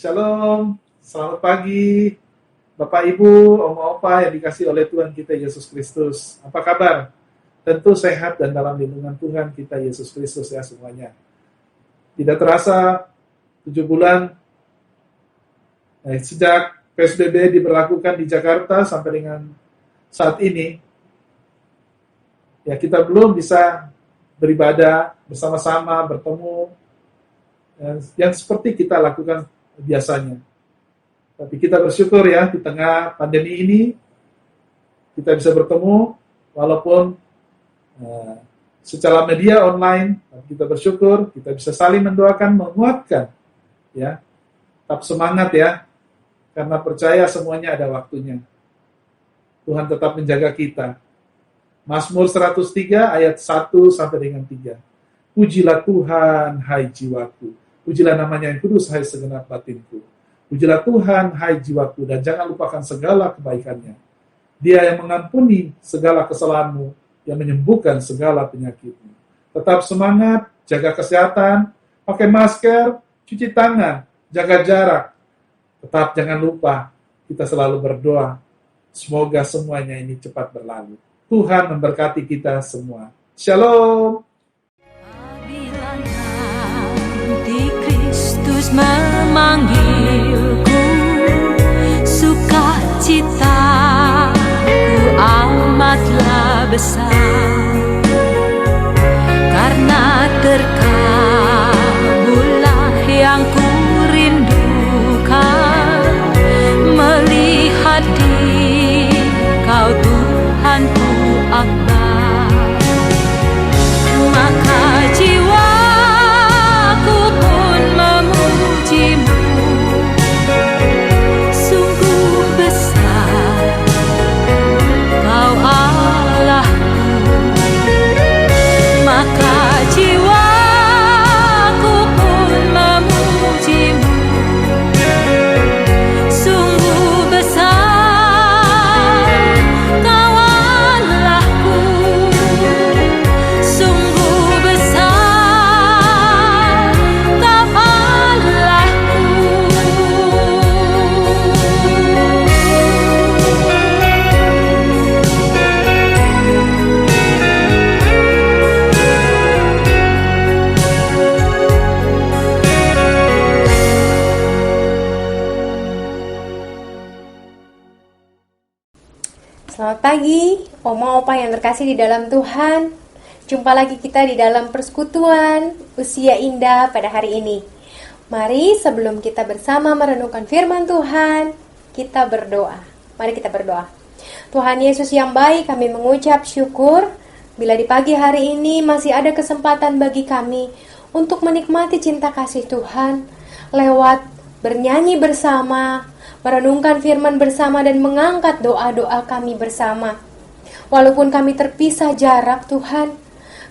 Shalom, selamat pagi Bapak Ibu, Oma Opa yang dikasih oleh Tuhan kita Yesus Kristus. Apa kabar? Tentu sehat dan dalam lindungan Tuhan kita Yesus Kristus ya semuanya. Tidak terasa 7 bulan sejak PSBB diberlakukan di Jakarta sampai dengan saat ini, ya kita belum bisa beribadah bersama-sama, bertemu, yang seperti kita lakukan biasanya. Tapi kita bersyukur ya, di tengah pandemi ini, kita bisa bertemu, walaupun secara media online, kita bersyukur, kita bisa saling mendoakan, menguatkan, ya. Tetap semangat ya, karena percaya semuanya ada waktunya. Tuhan tetap menjaga kita. Mazmur 103 ayat 1 sampai dengan 3. Pujilah Tuhan, hai jiwaku. Pujilah namanya yang kudus, hai segenap batinku. Pujilah Tuhan, hai jiwaku, dan jangan lupakan segala kebaikannya. Dia yang mengampuni segala kesalahanmu, yang menyembuhkan segala penyakitmu. Tetap semangat, jaga kesehatan, pakai masker, cuci tangan, jaga jarak. Tetap jangan lupa, kita selalu berdoa. Semoga semuanya ini cepat berlalu. Tuhan memberkati kita semua. Shalom. Kristus memanggilku, sukacitaku amatlah besar, karena terkabullah yang ku rindukan, melihat Dikau Tuhanku akbar. Maka jiwaku pun memujimu, sungguh besar Kau Allahku. Maka jiwaku pun memujimu, sungguh besar Kau Allahku. Sungguh besar Kau Allahku. Selamat pagi, Oma Opa yang terkasih di dalam Tuhan. Jumpa lagi kita di dalam persekutuan Usia Indah pada hari ini. Mari sebelum kita bersama merenungkan firman Tuhan, kita berdoa. Mari kita berdoa. Tuhan Yesus yang baik, kami mengucap syukur bila di pagi hari ini masih ada kesempatan bagi kami untuk menikmati cinta kasih Tuhan lewat bernyanyi bersama, merenungkan firman bersama, dan mengangkat doa-doa kami bersama. Walaupun kami terpisah jarak, Tuhan,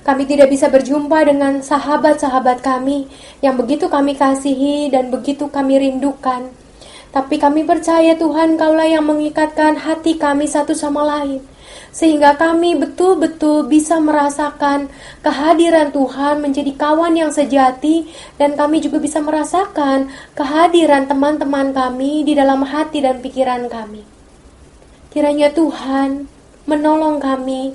kami tidak bisa berjumpa dengan sahabat-sahabat kami yang begitu kami kasihi dan begitu kami rindukan. Tapi kami percaya Tuhan, Kaulah yang mengikatkan hati kami satu sama lain, sehingga kami betul-betul bisa merasakan kehadiran Tuhan menjadi kawan yang sejati, dan kami juga bisa merasakan kehadiran teman-teman kami di dalam hati dan pikiran kami. Kiranya Tuhan menolong kami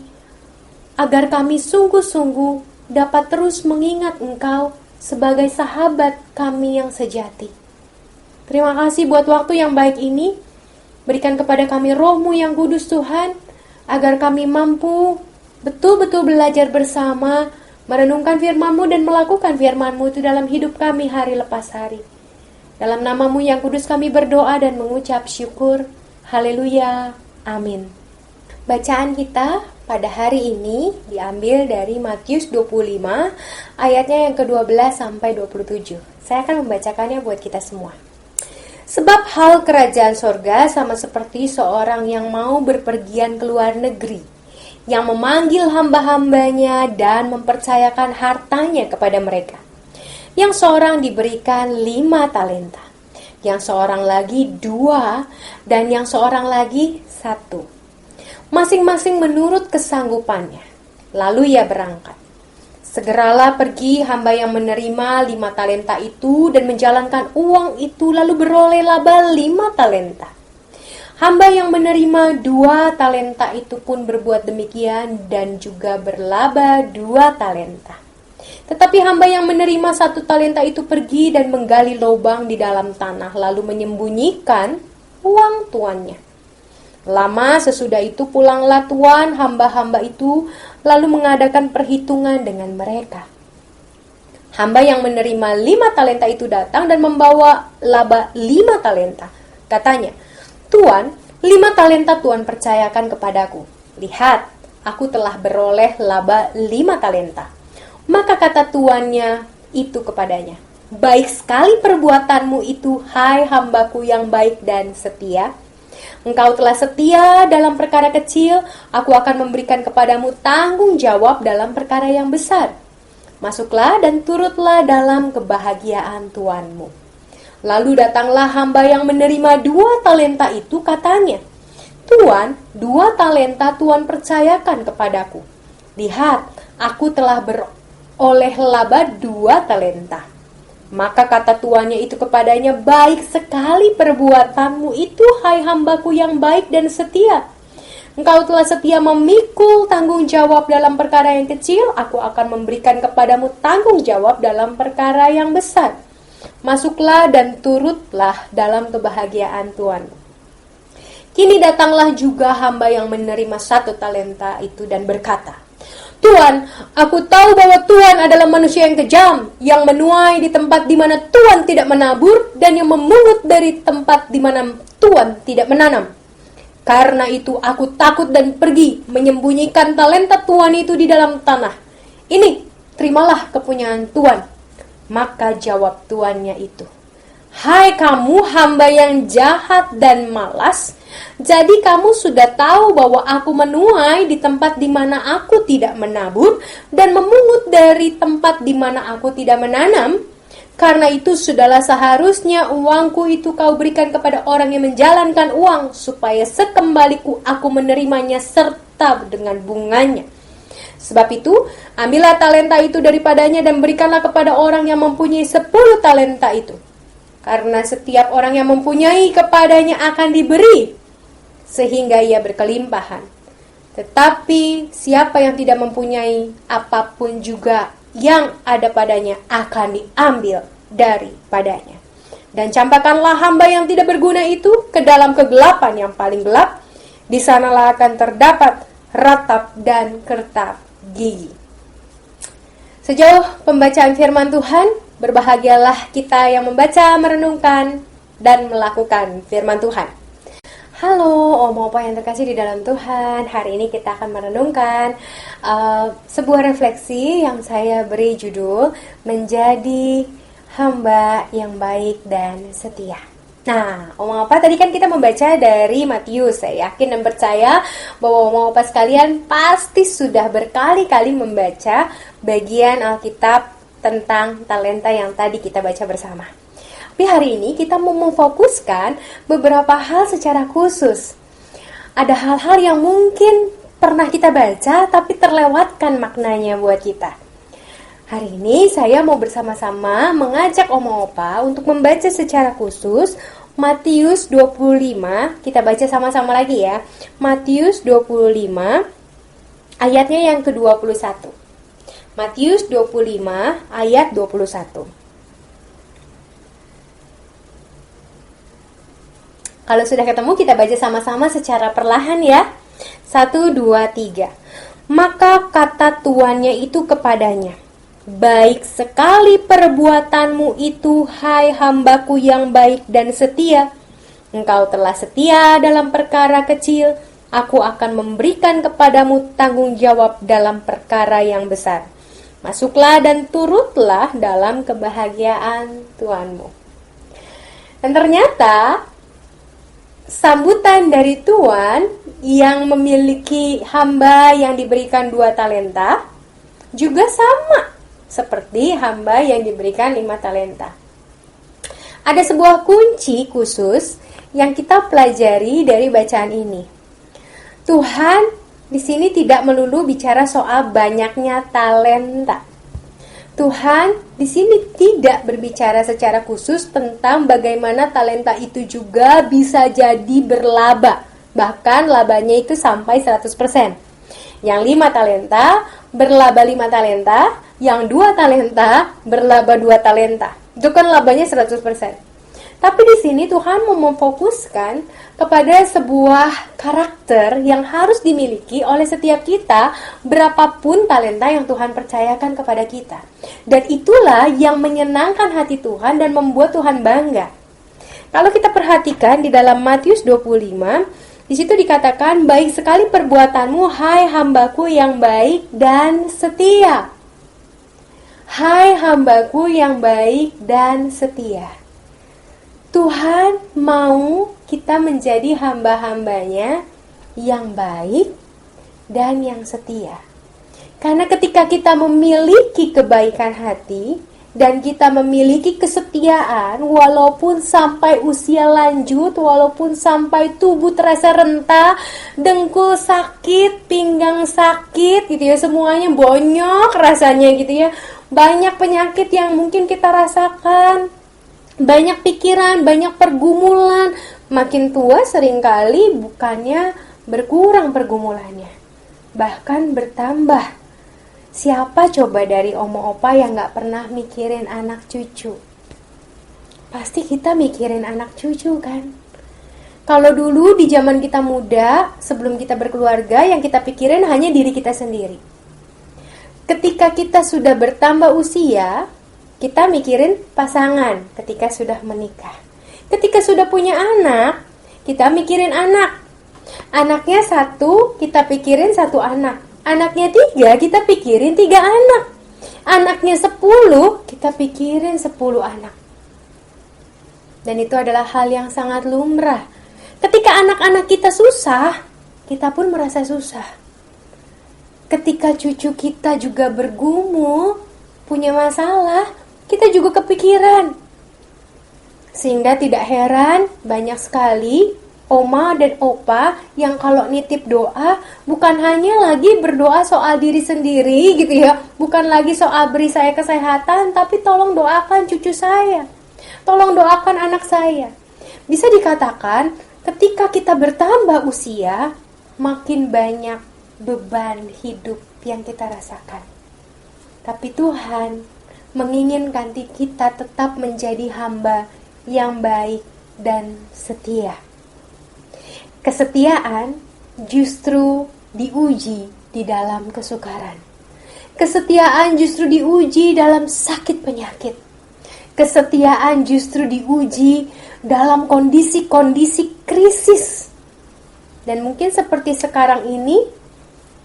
agar kami sungguh-sungguh dapat terus mengingat Engkau sebagai sahabat kami yang sejati. Terima kasih buat waktu yang baik ini. Berikan kepada kami roh-Mu yang kudus Tuhan, agar kami mampu betul-betul belajar bersama, merenungkan firman-Mu dan melakukan firman-Mu itu dalam hidup kami hari lepas hari. Dalam nama-Mu yang kudus kami berdoa dan mengucap syukur. Haleluya. Amin. Bacaan kita pada hari ini diambil dari Matius 25 ayatnya yang ke-12 sampai 27. Saya akan membacakannya buat kita semua. Sebab hal kerajaan sorga sama seperti seorang yang mau berpergian ke luar negeri, yang memanggil hamba-hambanya dan mempercayakan hartanya kepada mereka. Yang seorang diberikan 5 talenta, yang seorang lagi 2, dan yang seorang lagi 1. Masing-masing menurut kesanggupannya. Lalu ia berangkat. Segeralah pergi hamba yang menerima 5 talenta itu dan menjalankan uang itu lalu beroleh laba 5 talenta. Hamba yang menerima 2 talenta itu pun berbuat demikian dan juga berlaba 2 talenta. Tetapi hamba yang menerima 1 talenta itu pergi dan menggali lubang di dalam tanah lalu menyembunyikan uang tuannya. Lama sesudah itu pulanglah tuan hamba-hamba itu lalu mengadakan perhitungan dengan mereka. Hamba yang menerima 5 talenta itu datang dan membawa laba 5 talenta. Katanya, "Tuan, 5 talenta Tuan percayakan kepadaku. Lihat, aku telah beroleh laba 5 talenta." Maka kata tuannya itu kepadanya, "Baik sekali perbuatanmu itu, hai hambaku yang baik dan setia. Engkau telah setia dalam perkara kecil, aku akan memberikan kepadamu tanggung jawab dalam perkara yang besar. Masuklah dan turutlah dalam kebahagiaan tuanmu." Lalu datanglah hamba yang menerima 2 talenta itu, katanya, "Tuan, 2 talenta Tuan percayakan kepadaku. Lihat, aku telah beroleh laba 2 talenta." Maka kata tuannya itu kepadanya, "Baik sekali perbuatanmu itu, hai hambaku yang baik dan setia. Engkau telah setia memikul tanggung jawab dalam perkara yang kecil, aku akan memberikan kepadamu tanggung jawab dalam perkara yang besar. Masuklah dan turutlah dalam kebahagiaan tuanmu." Kini datanglah juga hamba yang menerima 1 talenta itu dan berkata, "Tuan, aku tahu bahwa Tuan adalah manusia yang kejam, yang menuai di tempat di mana Tuan tidak menabur, dan yang memungut dari tempat di mana Tuan tidak menanam. Karena itu aku takut dan pergi menyembunyikan talenta Tuan itu di dalam tanah. Ini, terimalah kepunyaan Tuan." Maka jawab tuannya itu, "Hai kamu hamba yang jahat dan malas, jadi kamu sudah tahu bahwa aku menuai di tempat di mana aku tidak menabur dan memungut dari tempat di mana aku tidak menanam. Karena itu sudahlah seharusnya uangku itu kau berikan kepada orang yang menjalankan uang, supaya sekembaliku aku menerimanya serta dengan bunganya. Sebab itu, ambillah talenta itu daripadanya dan berikanlah kepada orang yang mempunyai 10 talenta itu. Karena setiap orang yang mempunyai kepadanya akan diberi, sehingga ia berkelimpahan. Tetapi siapa yang tidak mempunyai, apapun juga yang ada padanya akan diambil daripadanya. Dan campakkanlah hamba yang tidak berguna itu ke dalam kegelapan yang paling gelap. Di sanalah akan terdapat ratap dan kertap gigi." Sejauh pembacaan firman Tuhan, berbahagialah kita yang membaca, merenungkan, dan melakukan firman Tuhan. Halo Om Opa yang terkasih di dalam Tuhan. Hari ini kita akan merenungkan sebuah refleksi yang saya beri judul Menjadi Hamba yang Baik dan Setia. Nah, Om Opa tadi kan kita membaca dari Matius. Saya yakin dan percaya bahwa Om Opa sekalian pasti sudah berkali-kali membaca bagian Alkitab tentang talenta yang tadi kita baca bersama. Tapi hari ini kita mau memfokuskan beberapa hal secara khusus. Ada hal-hal yang mungkin pernah kita baca tapi terlewatkan maknanya buat kita. Hari ini saya mau bersama-sama mengajak Om Opa untuk membaca secara khusus Matius 25. Kita baca sama-sama lagi ya. Matius 25 ayatnya yang ke-21. Matius 25 ayat 21. Kalau sudah ketemu kita baca sama-sama secara perlahan ya. 1, 2, 3. Maka kata tuannya itu kepadanya, "Baik sekali perbuatanmu itu, hai hambaku yang baik dan setia. Engkau telah setia dalam perkara kecil, aku akan memberikan kepadamu tanggung jawab dalam perkara yang besar. Masuklah dan turutlah dalam kebahagiaan Tuanmu." Dan ternyata sambutan dari Tuan yang memiliki hamba yang diberikan 2 talenta juga sama seperti hamba yang diberikan 5 talenta. Ada sebuah kunci khusus yang kita pelajari dari bacaan ini. Tuhan di sini tidak melulu bicara soal banyaknya talenta. Tuhan di sini tidak berbicara secara khusus tentang bagaimana talenta itu juga bisa jadi berlaba. Bahkan labanya itu sampai 100%. Yang 5 talenta berlaba 5 talenta, yang 2 talenta berlaba 2 talenta. Itu kan labanya 100%. Tapi di sini Tuhan mau memfokuskan kepada sebuah karakter yang harus dimiliki oleh setiap kita, berapapun talenta yang Tuhan percayakan kepada kita. Dan itulah yang menyenangkan hati Tuhan dan membuat Tuhan bangga. Kalau kita perhatikan di dalam Matius 25, di situ dikatakan, baik sekali perbuatanmu, hai hambaku yang baik dan setia. Hai hambaku yang baik dan setia. Tuhan mau kita menjadi hamba-hambanya yang baik dan yang setia. Karena ketika kita memiliki kebaikan hati dan kita memiliki kesetiaan, walaupun sampai usia lanjut, walaupun sampai tubuh terasa renta, dengkul sakit, pinggang sakit gitu ya, semuanya bonyok rasanya gitu ya. Banyak penyakit yang mungkin kita rasakan, banyak pikiran, banyak pergumulan. Makin tua seringkali bukannya berkurang pergumulannya, bahkan bertambah. Siapa coba dari oma opa yang gak pernah mikirin anak cucu? Pasti kita mikirin anak cucu kan? Kalau dulu di zaman kita muda, sebelum kita berkeluarga, yang kita pikirin hanya diri kita sendiri. Ketika kita sudah bertambah usia, kita mikirin pasangan ketika sudah menikah. Ketika sudah punya anak, kita mikirin anak. Anaknya 1, kita pikirin 1 anak. Anaknya 3, kita pikirin 3 anak. Anaknya 10, kita pikirin 10 anak. Dan itu adalah hal yang sangat lumrah. Ketika anak-anak kita susah, kita pun merasa susah. Ketika cucu kita juga bergumul, punya masalah, kita juga kepikiran. Sehingga tidak heran banyak sekali oma dan opa yang kalau nitip doa bukan hanya lagi berdoa soal diri sendiri gitu ya, bukan lagi soal beri saya kesehatan, tapi tolong doakan cucu saya, tolong doakan anak saya. Bisa dikatakan ketika kita bertambah usia, makin banyak beban hidup yang kita rasakan. Tapi Tuhan menginginkan kita tetap menjadi hamba yang baik dan setia. Kesetiaan justru diuji di dalam kesukaran. Kesetiaan justru diuji dalam sakit penyakit. Kesetiaan justru diuji dalam kondisi-kondisi krisis. Dan mungkin seperti sekarang ini,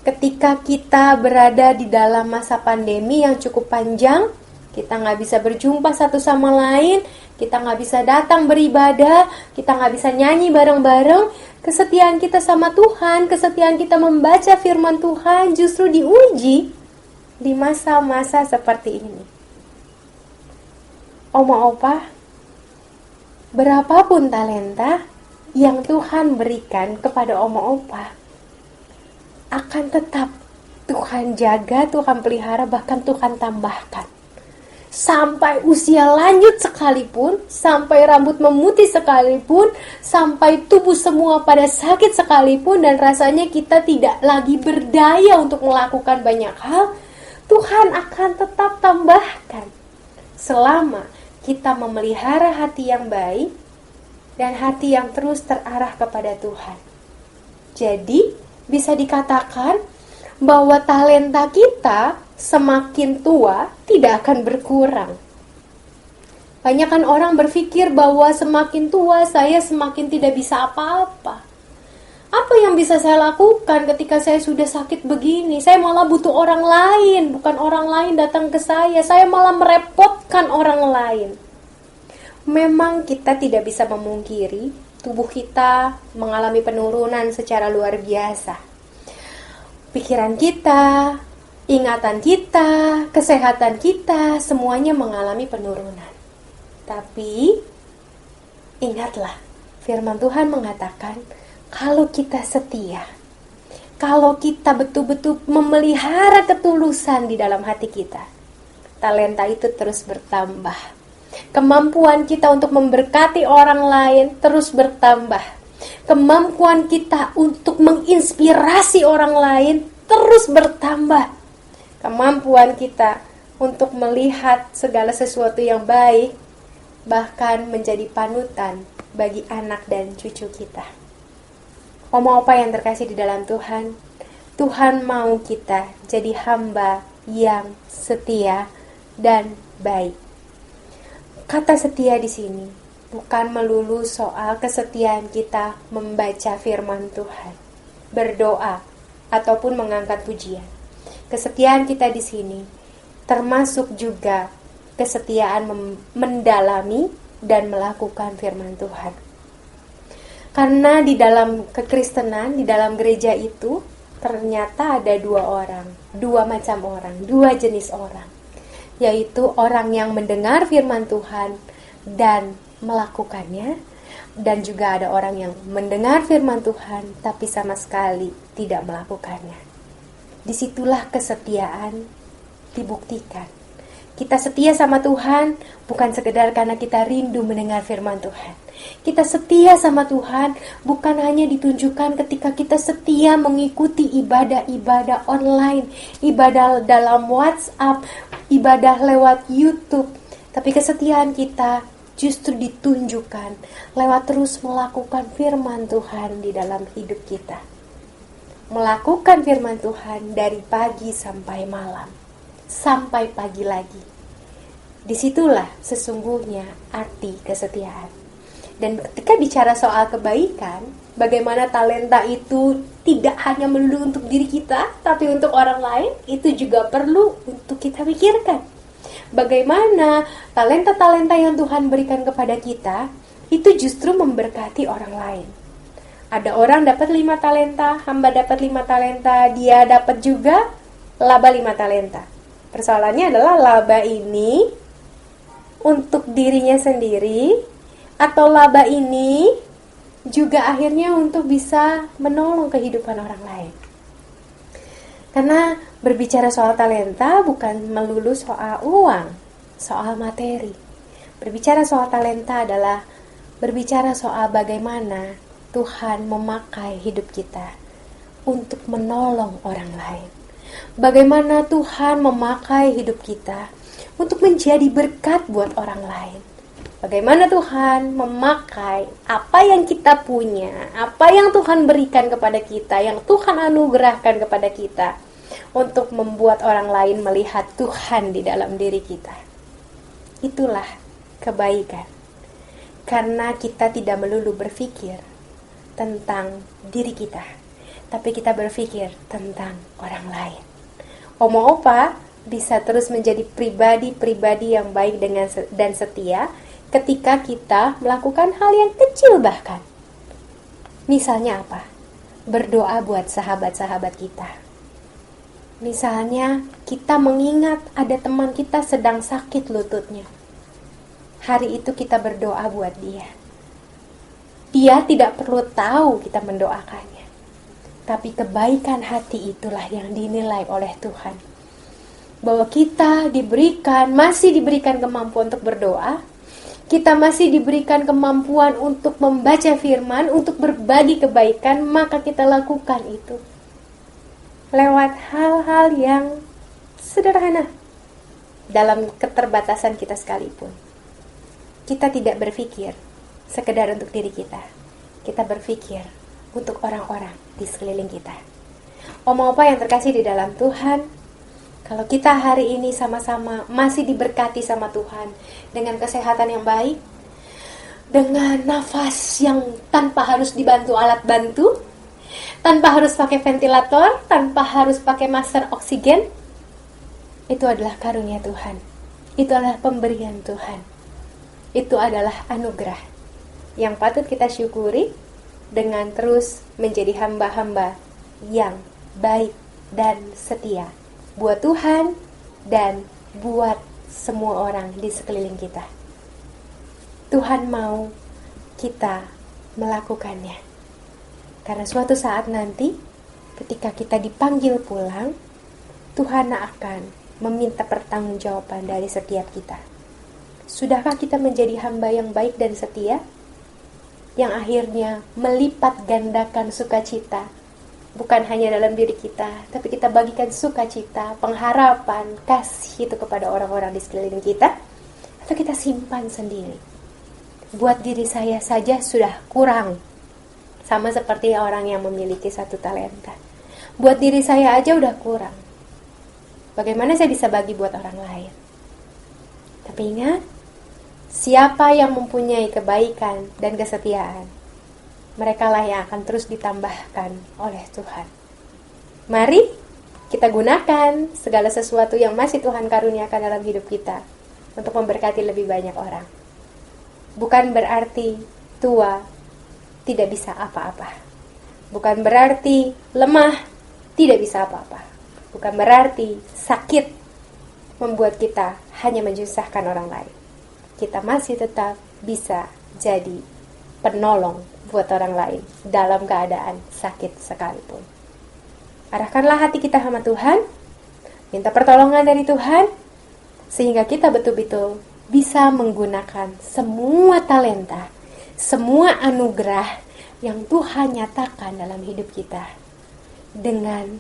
ketika kita berada di dalam masa pandemi yang cukup panjang, kita nggak bisa berjumpa satu sama lain, kita nggak bisa datang beribadah, kita nggak bisa nyanyi bareng-bareng. Kesetiaan kita sama Tuhan, kesetiaan kita membaca firman Tuhan justru diuji di masa-masa seperti ini. Oma opa, berapapun talenta yang Tuhan berikan kepada oma opa, akan tetap Tuhan jaga, Tuhan pelihara, bahkan Tuhan tambahkan. Sampai usia lanjut sekalipun, sampai rambut memutih sekalipun, sampai tubuh semua pada sakit sekalipun, dan rasanya kita tidak lagi berdaya untuk melakukan banyak hal, Tuhan akan tetap tambahkan. Selama kita memelihara hati yang baik, dan hati yang terus terarah kepada Tuhan. Jadi, bisa dikatakan bahwa talenta kita semakin tua tidak akan berkurang. Banyak kan orang berpikir bahwa semakin tua saya semakin tidak bisa apa-apa. Apa yang bisa saya lakukan ketika saya sudah sakit begini? Saya malah butuh orang lain, bukan orang lain datang ke saya. Saya malah merepotkan orang lain. Memang kita tidak bisa memungkiri tubuh kita mengalami penurunan secara luar biasa. Pikiran kita, ingatan kita, kesehatan kita, semuanya mengalami penurunan. Tapi, ingatlah, firman Tuhan mengatakan, kalau kita setia, kalau kita betul-betul memelihara ketulusan di dalam hati kita, talenta itu terus bertambah. Kemampuan kita untuk memberkati orang lain terus bertambah. Kemampuan kita untuk menginspirasi orang lain terus bertambah. Kemampuan kita untuk melihat segala sesuatu yang baik, bahkan menjadi panutan bagi anak dan cucu kita. Oma opa yang terkasih di dalam Tuhan, Tuhan mau kita jadi hamba yang setia dan baik. Kata setia di sini bukan melulu soal kesetiaan kita membaca firman Tuhan, berdoa, ataupun mengangkat pujian. Kesetiaan kita di sini termasuk juga kesetiaan mendalami dan melakukan firman Tuhan. Karena di dalam kekristenan, di dalam gereja itu ternyata ada dua macam orang, dua jenis orang, yaitu orang yang mendengar firman Tuhan dan melakukannya, dan juga ada orang yang mendengar firman Tuhan tapi sama sekali tidak melakukannya. Disitulah kesetiaan dibuktikan. Kita setia sama Tuhan bukan sekedar karena kita rindu mendengar firman Tuhan. Kita setia sama Tuhan bukan hanya ditunjukkan ketika kita setia mengikuti ibadah-ibadah online, ibadah dalam WhatsApp, ibadah lewat YouTube. Tapi kesetiaan kita justru ditunjukkan lewat terus melakukan firman Tuhan di dalam hidup kita. Melakukan firman Tuhan dari pagi sampai malam, sampai pagi lagi. Disitulah sesungguhnya arti kesetiaan. Dan ketika bicara soal kebaikan, bagaimana talenta itu tidak hanya melulu untuk diri kita, tapi untuk orang lain, itu juga perlu untuk kita pikirkan. Bagaimana talenta-talenta yang Tuhan berikan kepada kita, itu justru memberkati orang lain. Ada orang dapat 5 talenta, hamba dapat 5 talenta, dia dapat juga laba 5 talenta. Persoalannya adalah laba ini untuk dirinya sendiri, atau laba ini juga akhirnya untuk bisa menolong kehidupan orang lain. Karena berbicara soal talenta bukan melulu soal uang, soal materi. Berbicara soal talenta adalah berbicara soal bagaimana Tuhan memakai hidup kita untuk menolong orang lain. Bagaimana Tuhan memakai hidup kita untuk menjadi berkat buat orang lain. Bagaimana Tuhan memakai apa yang kita punya, apa yang Tuhan berikan kepada kita, yang Tuhan anugerahkan kepada kita, untuk membuat orang lain melihat Tuhan di dalam diri kita. Itulah kebaikan. Karena kita tidak melulu berpikir tentang diri kita, tapi kita berpikir tentang orang lain. Oma opa bisa terus menjadi pribadi-pribadi yang baik dan setia ketika kita melakukan hal yang kecil bahkan. Misalnya apa? Berdoa buat sahabat-sahabat kita. Misalnya kita mengingat ada teman kita sedang sakit lututnya. Hari itu kita berdoa buat dia. Dia tidak perlu tahu kita mendoakannya. Tapi kebaikan hati itulah yang dinilai oleh Tuhan. Bahwa kita masih diberikan kemampuan untuk berdoa. Kita masih diberikan kemampuan untuk membaca firman, untuk berbagi kebaikan, maka kita lakukan itu. Lewat hal-hal yang sederhana. Dalam keterbatasan kita sekalipun. Kita tidak berpikir sekedar untuk diri kita. Kita berpikir untuk orang-orang di sekeliling kita. Oma opa yang terkasih di dalam Tuhan, kalau kita hari ini sama-sama masih diberkati sama Tuhan dengan kesehatan yang baik, dengan nafas yang tanpa harus dibantu alat bantu, tanpa harus pakai ventilator, tanpa harus pakai masker oksigen, itu adalah karunia Tuhan. Itu adalah pemberian Tuhan. Itu adalah anugerah yang patut kita syukuri dengan terus menjadi hamba-hamba yang baik dan setia buat Tuhan dan buat semua orang di sekeliling kita. Tuhan mau kita melakukannya. Karena suatu saat nanti ketika kita dipanggil pulang, Tuhan akan meminta pertanggungjawaban dari setiap kita. Sudahkah kita menjadi hamba yang baik dan setia, yang akhirnya melipat gandakan sukacita, bukan hanya dalam diri kita, tapi kita bagikan sukacita, pengharapan, kasih itu kepada orang-orang di sekeliling kita, atau kita simpan sendiri? Buat diri saya saja sudah kurang, sama seperti orang yang memiliki 1 talenta. Buat diri saya aja udah kurang, bagaimana saya bisa bagi buat orang lain? Tapi ingat, siapa yang mempunyai kebaikan dan kesetiaan, merekalah yang akan terus ditambahkan oleh Tuhan. Mari kita gunakan segala sesuatu yang masih Tuhan karuniakan dalam hidup kita untuk memberkati lebih banyak orang. Bukan berarti tua tidak bisa apa-apa. Bukan berarti lemah tidak bisa apa-apa. Bukan berarti sakit membuat kita hanya menyusahkan orang lain. Kita masih tetap bisa jadi penolong buat orang lain dalam keadaan sakit sekalipun. Arahkanlah hati kita sama Tuhan, minta pertolongan dari Tuhan, sehingga kita betul-betul bisa menggunakan semua talenta, semua anugerah yang Tuhan nyatakan dalam hidup kita dengan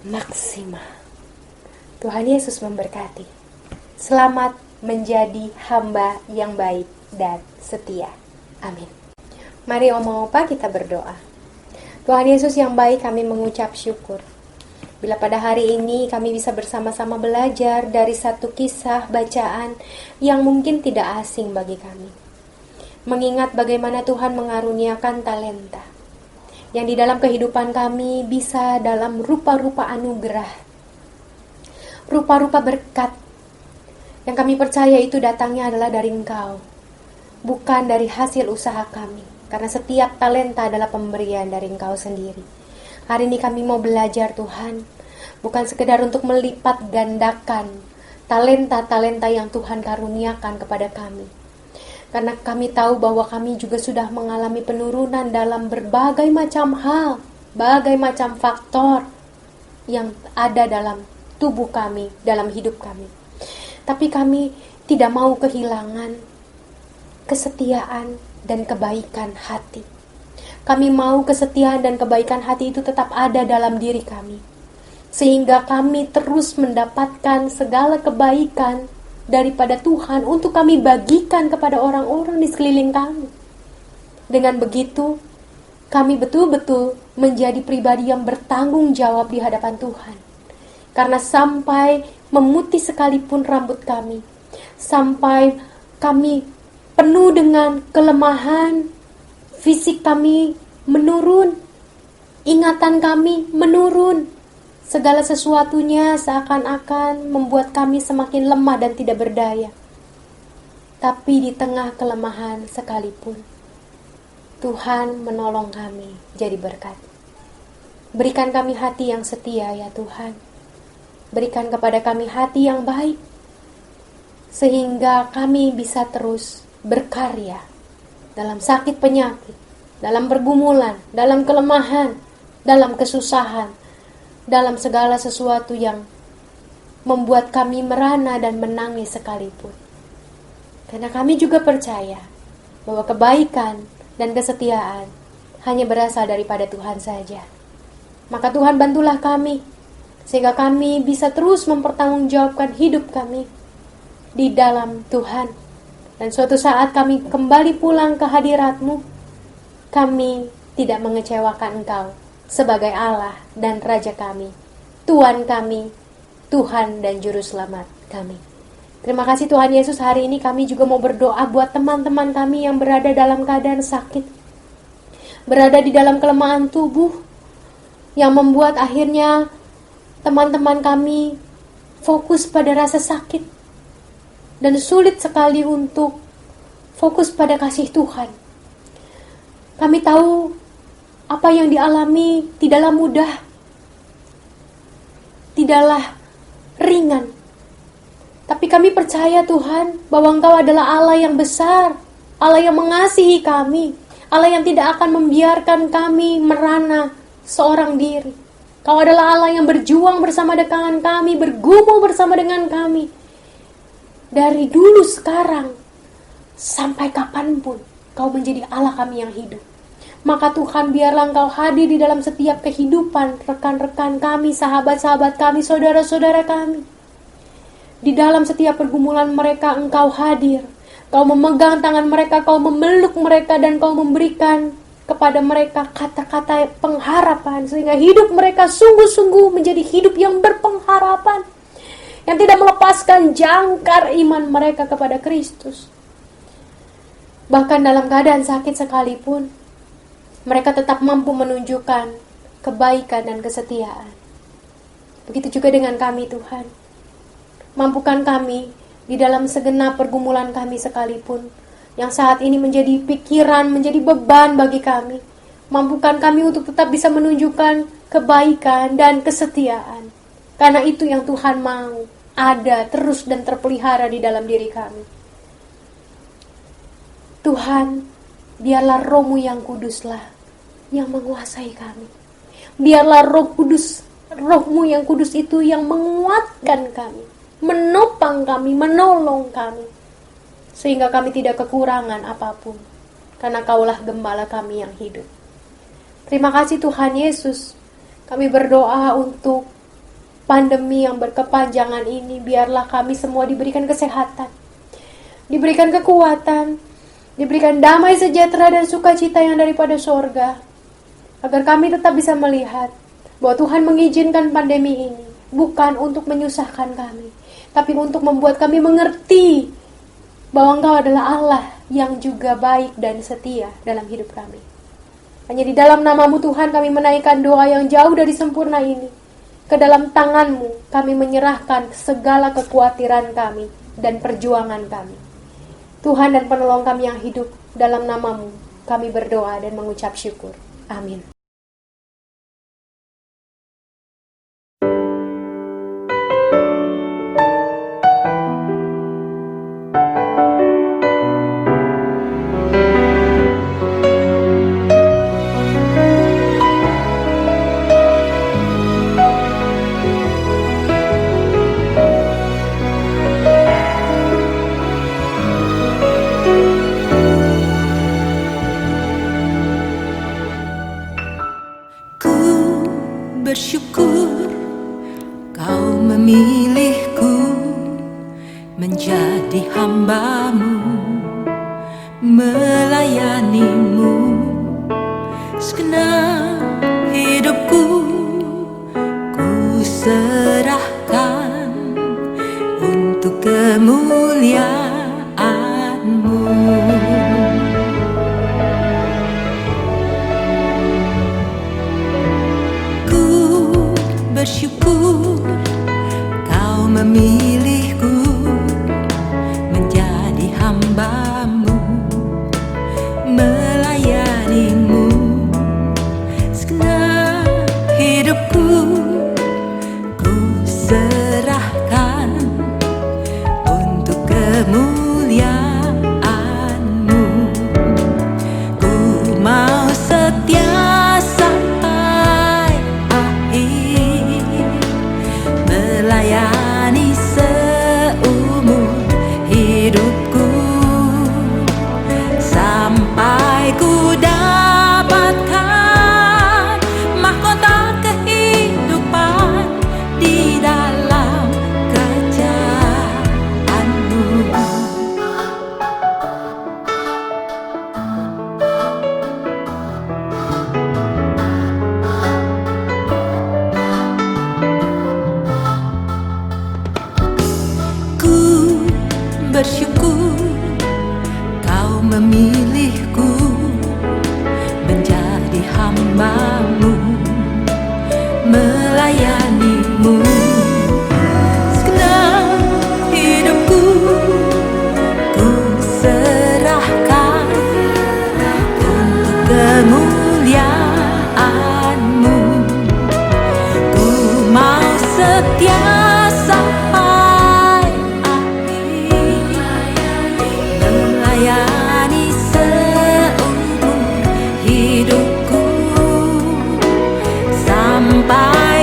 maksimal. Tuhan Yesus memberkati. Selamat menjadi hamba yang baik dan setia. Amin. Mari Oma Opa kita berdoa. Tuhan Yesus yang baik, kami mengucap syukur bila pada hari ini kami bisa bersama-sama belajar dari satu kisah bacaan yang mungkin tidak asing bagi kami. Mengingat bagaimana Tuhan mengaruniakan talenta yang di dalam kehidupan kami bisa dalam rupa-rupa anugerah, rupa-rupa berkat yang kami percaya itu datangnya adalah dari Engkau, bukan dari hasil usaha kami, karena setiap talenta adalah pemberian dari Engkau sendiri. Hari ini kami mau belajar Tuhan, bukan sekedar untuk melipat gandakan talenta-talenta yang Tuhan karuniakan kepada kami. Karena kami tahu bahwa kami juga sudah mengalami penurunan dalam berbagai macam hal, berbagai macam faktor yang ada dalam tubuh kami, dalam hidup kami. Tapi kami tidak mau kehilangan kesetiaan dan kebaikan hati. Kami mau kesetiaan dan kebaikan hati itu tetap ada dalam diri kami, sehingga kami terus mendapatkan segala kebaikan daripada Tuhan untuk kami bagikan kepada orang-orang di sekeliling kami. Dengan begitu, kami betul-betul menjadi pribadi yang bertanggung jawab di hadapan Tuhan. Karena sampai memutih sekalipun rambut kami, sampai kami penuh dengan kelemahan, fisik kami menurun, ingatan kami menurun, segala sesuatunya seakan-akan membuat kami semakin lemah dan tidak berdaya. Tapi di tengah kelemahan sekalipun, Tuhan menolong kami jadi berkat. Berikan kami hati yang setia ya Tuhan. Berikan kepada kami hati yang baik, sehingga kami bisa terus berkarya dalam sakit penyakit, dalam pergumulan, dalam kelemahan, dalam kesusahan, dalam segala sesuatu yang membuat kami merana dan menangis sekalipun. Karena kami juga percaya bahwa kebaikan dan kesetiaan hanya berasal daripada Tuhan saja. Maka Tuhan bantulah kami, sehingga kami bisa terus mempertanggungjawabkan hidup kami di dalam Tuhan. Dan suatu saat kami kembali pulang ke hadirat-Mu, kami tidak mengecewakan Engkau sebagai Allah dan Raja kami, Tuhan kami, Tuhan dan Juru Selamat kami. Terima kasih Tuhan Yesus, hari ini kami juga mau berdoa buat teman-teman kami yang berada dalam keadaan sakit, berada di dalam kelemahan tubuh, yang membuat akhirnya teman-teman kami fokus pada rasa sakit dan sulit sekali untuk fokus pada kasih Tuhan. Kami tahu apa yang dialami tidaklah mudah, tidaklah ringan. Tapi kami percaya Tuhan bahwa Engkau adalah Allah yang besar, Allah yang mengasihi kami, Allah yang tidak akan membiarkan kami merana seorang diri. Kau adalah Allah yang berjuang bersama dengan kami, bergumul bersama dengan kami. Dari dulu sekarang, sampai kapanpun, Kau menjadi Allah kami yang hidup. Maka Tuhan, biarlah Engkau hadir di dalam setiap kehidupan rekan-rekan kami, sahabat-sahabat kami, saudara-saudara kami. Di dalam setiap pergumulan mereka Engkau hadir. Kau memegang tangan mereka, Kau memeluk mereka, dan Kau memberikan kepada mereka kata-kata pengharapan, sehingga hidup mereka sungguh-sungguh menjadi hidup yang berpengharapan, yang tidak melepaskan jangkar iman mereka kepada Kristus. Bahkan dalam keadaan sakit sekalipun, mereka tetap mampu menunjukkan kebaikan dan kesetiaan. Begitu juga dengan kami, Tuhan. Mampukan kami di dalam segenap pergumulan kami sekalipun, yang saat ini menjadi pikiran, menjadi beban bagi kami. Mampukan kami untuk tetap bisa menunjukkan kebaikan dan kesetiaan. Karena itu yang Tuhan mau ada terus dan terpelihara di dalam diri kami. Tuhan, biarlah Roh-Mu yang kuduslah yang menguasai kami. Biarlah Roh Kudus, Roh-Mu yang kudus itu yang menguatkan kami, menopang kami, menolong kami, sehingga kami tidak kekurangan apapun, karena Kaulah gembala kami yang hidup. Terima kasih Tuhan Yesus. Kami berdoa untuk pandemi yang berkepanjangan ini. Biarlah kami semua diberikan kesehatan, diberikan kekuatan, diberikan damai sejahtera dan sukacita yang daripada sorga, agar kami tetap bisa melihat bahwa Tuhan mengizinkan pandemi ini bukan untuk menyusahkan kami, tapi untuk membuat kami mengerti bahwa Engkau adalah Allah yang juga baik dan setia dalam hidup kami. Hanya di dalam nama-Mu Tuhan kami menaikkan doa yang jauh dari sempurna ini. Ke dalam tangan-Mu kami menyerahkan segala kekhawatiran kami dan perjuangan kami. Tuhan dan penolong kami yang hidup, dalam nama-Mu kami berdoa dan mengucap syukur. Amin. Bersyukur Kau memilihku menjadi hamba-Mu, melayani-Mu. Segenap hidupku ku serahkan untuk kemuliaan-Mu. Bersyukur Kau memilihku menjadi hamba-Mu, melayani-Mu. Segenap hidupku ku serahkan untuk kemuliaan-Mu. Ku mau setia melayani seumur hidupku, sampai ku dapatkan mahkota kehidupan di dalam kerajaan-Mu. Bersyukur Kau memilihku menjadi hamba-Mu, melayani-Mu. Segenap hidupku ku serahkan untuk kemuliaan-Mu. Ku mau setia melayani seumur hidupku, sampai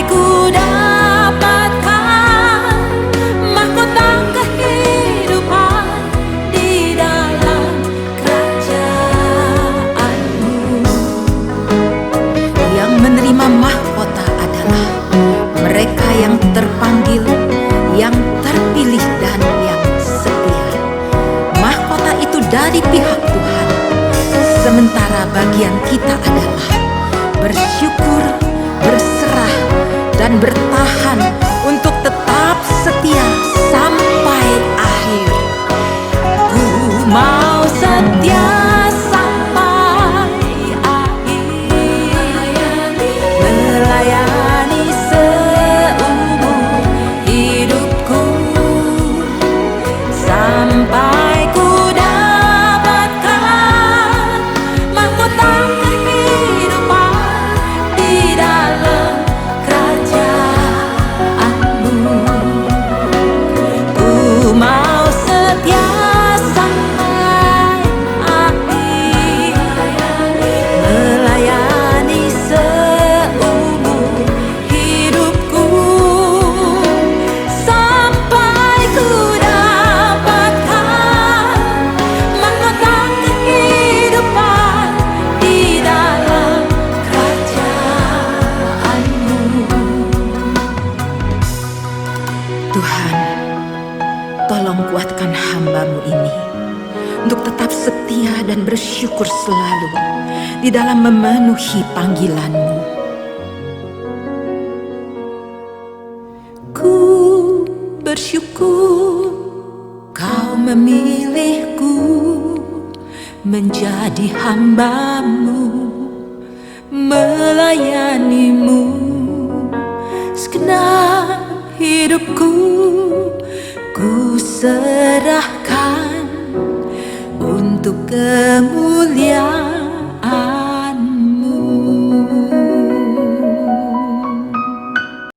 dari pihak Tuhan. Sementara bagian kita adalah bersyukur, berserah, dan bertahan untuk tetap setia sampai akhir. Ku mau setia sampai akhir, melayani seumur hidupku, sampai ku dapatkan mahkota kehidupan di dalam kerajaanmu. Ku mau setia sampai akhir, melayani seumur hidupku, sampai ku dapatkan mahkota kehidupan di dalam kerajaanmu. Tuhan, tolong kuatkan hamba-Mu ini untuk tetap setia dan bersyukur selalu di dalam memenuhi panggilan-Mu. Ku bersyukur Kau memilihku menjadi hamba-Mu, melayani-Mu segenap hidupku. Ku serahkan